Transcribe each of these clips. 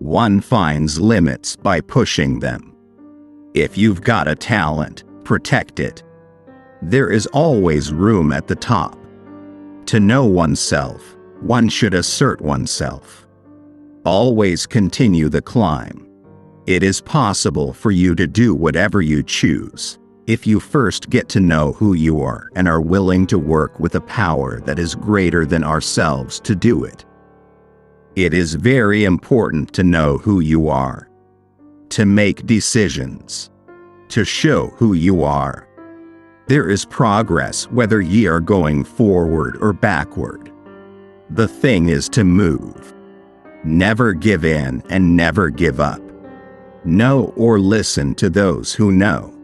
One finds limits by pushing them. If you've got a talent, protect it. There is always room at the top. To know oneself, one should assert oneself. Always continue the climb. It is possible for you to do whatever you choose, if you first get to know who you are and are willing to work with a power that is greater than ourselves to do it. It is very important to know who you are, to make decisions, to show who you are. There is progress whether ye are going forward or backward. The thing is to move. Never give in and never give up. Know or listen to those who know.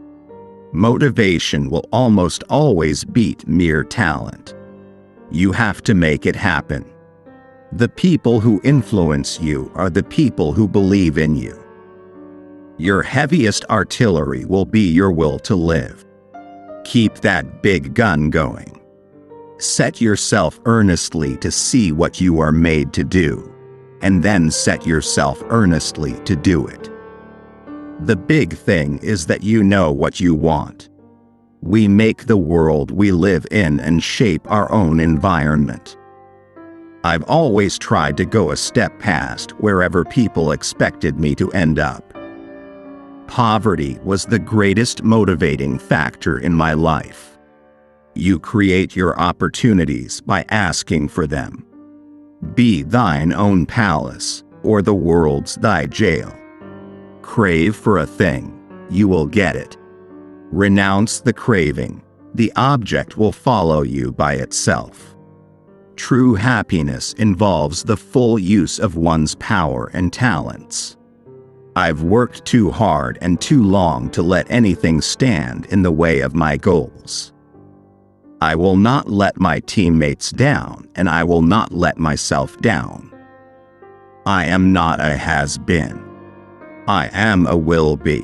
Motivation will almost always beat mere talent. You have to make it happen. The people who influence you are the people who believe in you. Your heaviest artillery will be your will to live. Keep that big gun going. Set yourself earnestly to see what you are made to do, and then set yourself earnestly to do it. The big thing is that you know what you want. We make the world we live in and shape our own environment. I've always tried to go a step past wherever people expected me to end up. Poverty was the greatest motivating factor in my life. You create your opportunities by asking for them. Be thine own palace, or the world's thy jail. Crave for a thing, you will get it. Renounce the craving, the object will follow you by itself. True happiness involves the full use of one's power and talents. I've worked too hard and too long to let anything stand in the way of my goals. I will not let my teammates down, and I will not let myself down. I am not a has-been. I am a will-be.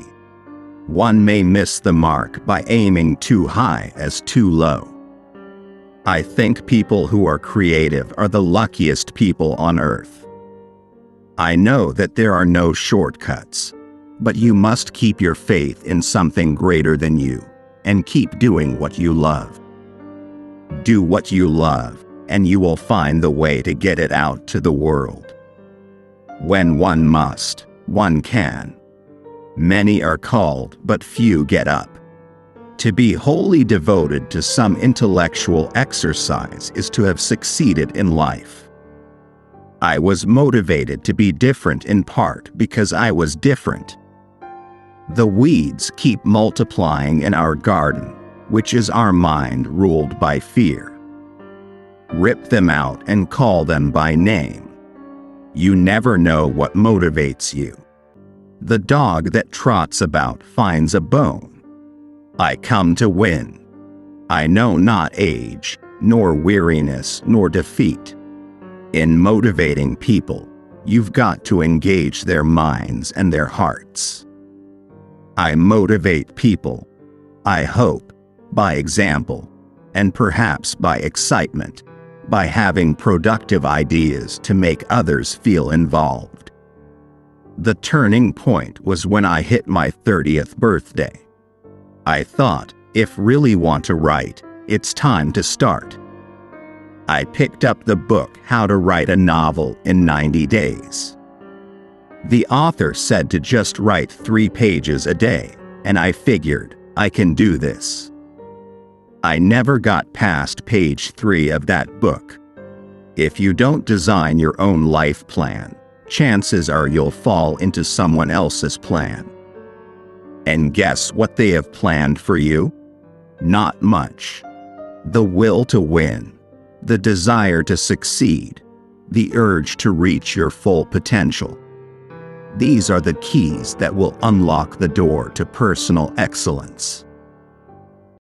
One may miss the mark by aiming too high as too low. I think people who are creative are the luckiest people on earth. I know that there are no shortcuts, but you must keep your faith in something greater than you, and keep doing what you love. Do what you love, and you will find the way to get it out to the world. When one must, one can. Many are called, but few get up. To be wholly devoted to some intellectual exercise is to have succeeded in life. I was motivated to be different in part because I was different. The weeds keep multiplying in our garden, which is our mind ruled by fear. Rip them out and call them by name. You never know what motivates you. The dog that trots about finds a bone. I come to win. I know not age, nor weariness, nor defeat. In motivating people, you've got to engage their minds and their hearts. I motivate people, I hope, by example, and perhaps by excitement, by having productive ideas to make others feel involved. The turning point was when I hit my 30th birthday. I thought, if really want to write, it's time to start. I picked up the book How to Write a Novel in 90 Days. The author said to just write 3 pages a day, and I figured, I can do this. I never got past page 3 of that book. If you don't design your own life plan, chances are you'll fall into someone else's plan. And guess what they have planned for you? Not much. The will to win, the desire to succeed, the urge to reach your full potential. These are the keys that will unlock the door to personal excellence.